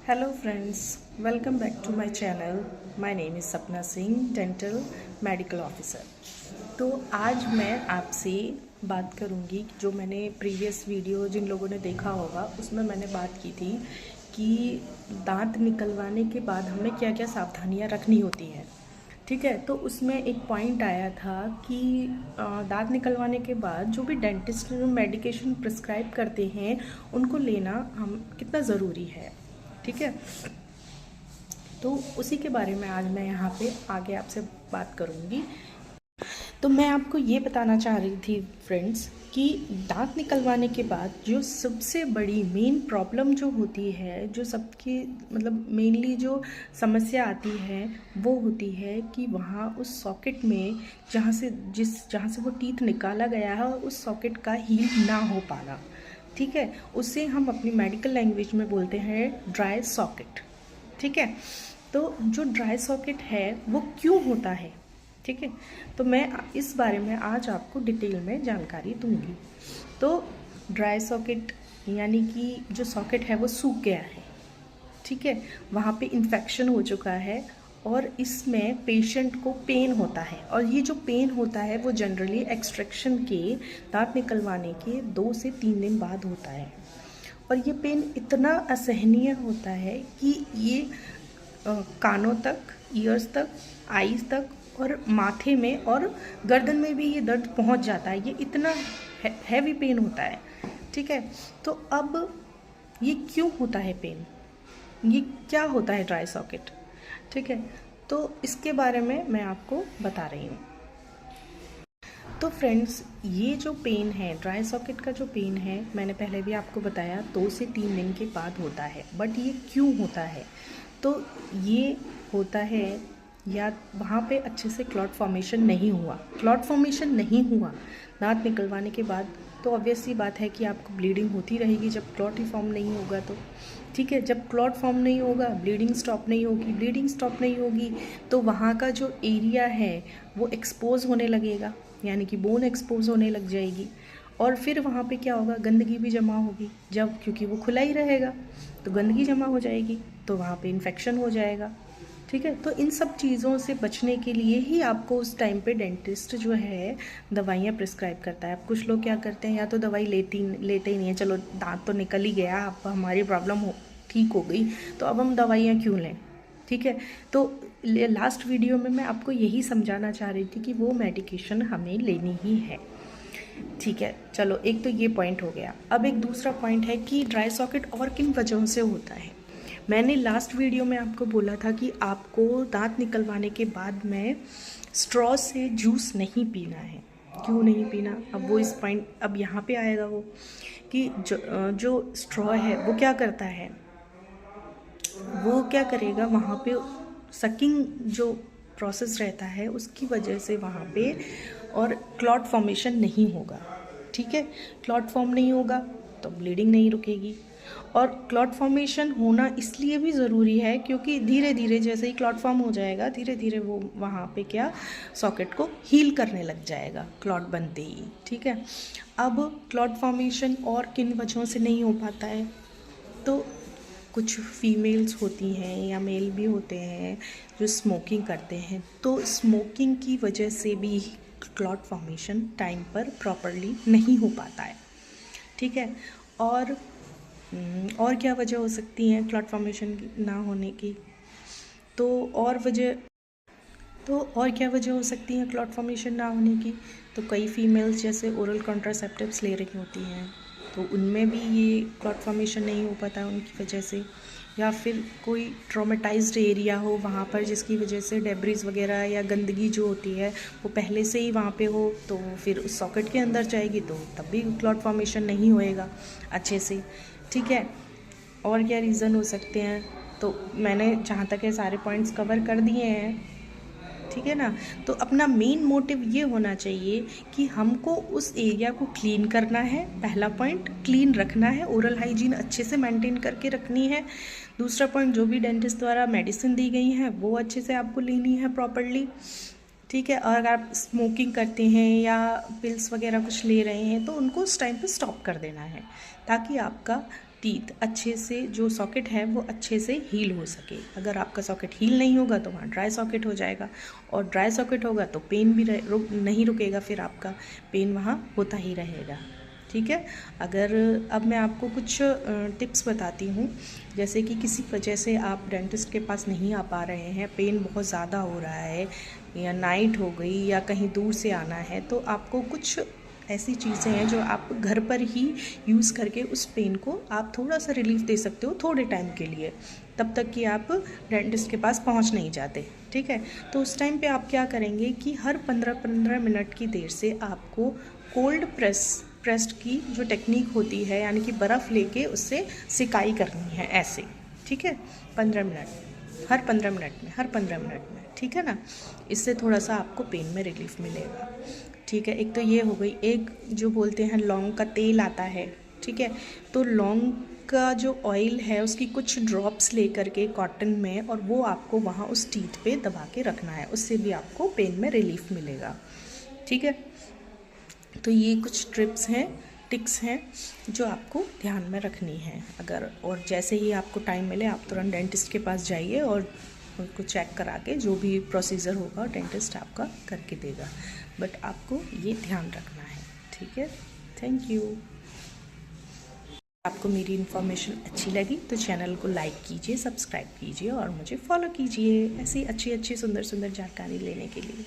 Hello friends, welcome back to my channel. My name is Sapna Singh, Dental Medical Officer. तो आज मैं आपसे बात करूंगी जो मैंने प्रीवियस वीडियो जिन लोगों ने देखा होगा उसमें मैंने बात की थी कि दांत निकलवाने के बाद हमें क्या क्या सावधानियां रखनी होती हैं। ठीक है, तो उसमें एक पॉइंट आया था कि दांत निकलवाने के बाद जो भी डेंटिस्ट मेडिकेशन प्रिस्क्राइब करते हैं उनको लेना हम कितना ज़रूरी है। ठीक है, तो उसी के बारे में आज मैं यहाँ पे आगे आपसे बात करूँगी। तो मैं आपको ये बताना चाह रही थी फ्रेंड्स कि दांत निकलवाने के बाद जो सबसे बड़ी मेन प्रॉब्लम जो होती है, जो सबकी मतलब मेनली जो समस्या आती है वो होती है कि वहाँ उस सॉकेट में जहाँ से वो टीथ निकाला गया है उस सॉकेट का हील ना हो पाना। ठीक है, उसे हम अपनी मेडिकल लैंग्वेज में बोलते हैं ड्राई सॉकेट। ठीक है, तो जो ड्राई सॉकेट है वो क्यों होता है, ठीक है, तो मैं इस बारे में आज आपको डिटेल में जानकारी दूंगी। तो ड्राई सॉकेट यानी कि जो सॉकेट है वो सूख गया है। ठीक है, वहाँ पे इन्फेक्शन हो चुका है और इसमें पेशेंट को पेन होता है, और ये जो पेन होता है वो जनरली एक्सट्रैक्शन के दांत निकलवाने के 2 से 3 दिन बाद होता है। और ये पेन इतना असहनीय होता है कि ये कानों तक, ईयर्स तक, आईज तक और माथे में और गर्दन में भी ये दर्द पहुंच जाता है। ये इतना हैवी पेन होता है। ठीक है, तो अब ये क्यों होता है पेन, ये क्या होता है ड्राई सॉकेट। ठीक है, तो इसके बारे में मैं आपको बता रही हूँ। तो फ्रेंड्स, ये जो पेन है, ड्राई सॉकेट का जो पेन है, मैंने पहले भी आपको बताया 2 से 3 दिन के बाद होता है। बट ये क्यों होता है, तो ये होता है या वहाँ पे अच्छे से क्लॉट फॉर्मेशन नहीं हुआ दांत निकलवाने के बाद, तो ऑब्वियस सी बात है कि आपको ब्लीडिंग होती रहेगी जब क्लॉट ही फॉर्म नहीं होगा तो। ठीक है, जब क्लॉट फॉर्म नहीं होगा ब्लीडिंग स्टॉप नहीं होगी तो वहाँ का जो एरिया है वो एक्सपोज होने लगेगा, यानी कि बोन एक्सपोज होने लग जाएगी। और फिर वहाँ पे क्या होगा, गंदगी भी जमा होगी, जब क्योंकि वो खुला ही रहेगा तो गंदगी जमा हो जाएगी तो वहाँ पे इन्फेक्शन हो जाएगा। ठीक है, तो इन सब चीज़ों से बचने के लिए ही आपको उस टाइम पे डेंटिस्ट जो है दवाइयाँ प्रिस्क्राइब करता है। अब कुछ लोग क्या करते हैं, या तो दवाई लेते ही नहीं है, चलो दांत तो निकल ही गया, अब हमारी प्रॉब्लम ठीक हो गई तो अब हम दवाइयाँ क्यों लें। ठीक है, तो लास्ट वीडियो में मैं आपको यही समझाना चाह रही थी कि वो मेडिकेशन हमें लेनी ही है। ठीक है, चलो एक तो ये पॉइंट हो गया। अब एक दूसरा पॉइंट है कि ड्राई सॉकेट और किन वजहों से होता है। मैंने लास्ट वीडियो में आपको बोला था कि आपको दांत निकलवाने के बाद में स्ट्रॉ से जूस नहीं पीना है। क्यों नहीं पीना, अब वो इस पॉइंट अब यहाँ पे आएगा वो कि जो स्ट्रॉ है वो क्या करता है, वो क्या करेगा वहाँ पे सकिंग जो प्रोसेस रहता है उसकी वजह से वहाँ पे और क्लॉट फॉर्मेशन नहीं होगा। ठीक है, क्लॉट फॉर्म नहीं होगा तो ब्लीडिंग नहीं रुकेगी। और क्लॉट फॉर्मेशन होना इसलिए भी ज़रूरी है क्योंकि धीरे धीरे जैसे ही क्लॉट फॉर्म हो जाएगा धीरे धीरे वो वहाँ पे क्या सॉकेट को हील करने लग जाएगा क्लॉट बनते ही। ठीक है, अब क्लॉट फॉर्मेशन और किन वजहों से नहीं हो पाता है, तो कुछ फीमेल्स होती हैं या मेल भी होते हैं जो स्मोकिंग करते हैं, तो स्मोकिंग की वजह से भी क्लॉट फॉर्मेशन टाइम पर प्रॉपरली नहीं हो पाता है। ठीक है, और क्या वजह हो सकती हैं क्लॉट फॉर्मेशन ना होने की, तो और क्या वजह हो सकती है क्लॉट फॉर्मेशन ना होने की, तो कई फीमेल्स जैसे ओरल कॉन्ट्रासेप्टिव्स ले रही होती हैं तो उनमें भी ये क्लॉट फॉर्मेशन नहीं हो पाता है उनकी वजह से। या फिर कोई ट्रॉमेटाइज्ड एरिया हो वहाँ पर जिसकी वजह से डेब्रिस वगैरह या गंदगी जो होती है वो पहले से ही वहाँ पे हो तो फिर उस सॉकेट के अंदर जाएगी तो तब भी क्लॉट फॉर्मेशन नहीं होएगा अच्छे से। ठीक है, और क्या रीज़न हो सकते हैं, तो मैंने जहाँ तक है सारे पॉइंट्स कवर कर दिए हैं। ठीक है ना, तो अपना मेन मोटिव ये होना चाहिए कि हमको उस एरिया को क्लीन करना है। पहला पॉइंट क्लीन रखना है, ओरल हाइजीन अच्छे से मेंटेन करके रखनी है। दूसरा पॉइंट, जो भी डेंटिस्ट द्वारा मेडिसिन दी गई है वो अच्छे से आपको लेनी है प्रॉपरली। ठीक है, और अगर आप स्मोकिंग करते हैं या पिल्स वगैरह कुछ ले रहे हैं तो उनको उस टाइम पे स्टॉप कर देना है ताकि आपका टीथ अच्छे से, जो सॉकेट है वो अच्छे से हील हो सके। अगर आपका सॉकेट हील नहीं होगा तो वहाँ ड्राई सॉकेट हो जाएगा, और ड्राई सॉकेट होगा तो पेन भी नहीं रुकेगा, फिर आपका पेन वहाँ होता ही रहेगा। ठीक है। अगर अब मैं आपको कुछ टिप्स बताती हूँ, जैसे कि किसी वजह से आप डेंटिस्ट के पास नहीं आ पा रहे हैं, पेन बहुत ज़्यादा हो रहा है, या नाइट हो गई, या कहीं दूर से आना है, तो आपको कुछ ऐसी चीज़ें हैं जो आप घर पर ही यूज़ करके उस पेन को आप थोड़ा सा रिलीफ दे सकते हो, थोड़े टाइम के लिए, तब तक कि आप डेंटिस्ट के पास पहुंच नहीं जाते। ठीक है। तो उस टाइम पे आप क्या करेंगे कि हर 15-15 मिनट की देर से आपको कोल्ड प्रेस्ड की जो टेक्निक होती है, यानी कि बर्फ़ लेके उससे सिकाई करनी है ऐसे। ठीक है। 15 मिनट, हर 15 मिनट में, ठीक है ना। इससे थोड़ा सा आपको पेन में रिलीफ मिलेगा। ठीक है। एक तो ये हो गई। एक जो बोलते हैं लौंग का तेल आता है, ठीक है, तो लौंग का जो ऑयल है उसकी कुछ ड्रॉप्स लेकर के कॉटन में, और वो आपको वहाँ उस टीथ पे दबा के रखना है, उससे भी आपको पेन में रिलीफ मिलेगा। ठीक है। तो ये कुछ टिप्स हैं जो आपको ध्यान में रखनी है। अगर और जैसे ही आपको टाइम मिले आप तुरंत डेंटिस्ट के पास जाइए, और उनको चेक करा के जो भी प्रोसीजर होगा डेंटिस्ट आपका करके देगा, बट आपको ये ध्यान रखना है। ठीक है। Thank you. आपको मेरी इन्फॉर्मेशन अच्छी लगी तो चैनल को लाइक कीजिए, सब्सक्राइब कीजिए और मुझे फॉलो कीजिए ऐसी अच्छी सुंदर जानकारी लेने के लिए।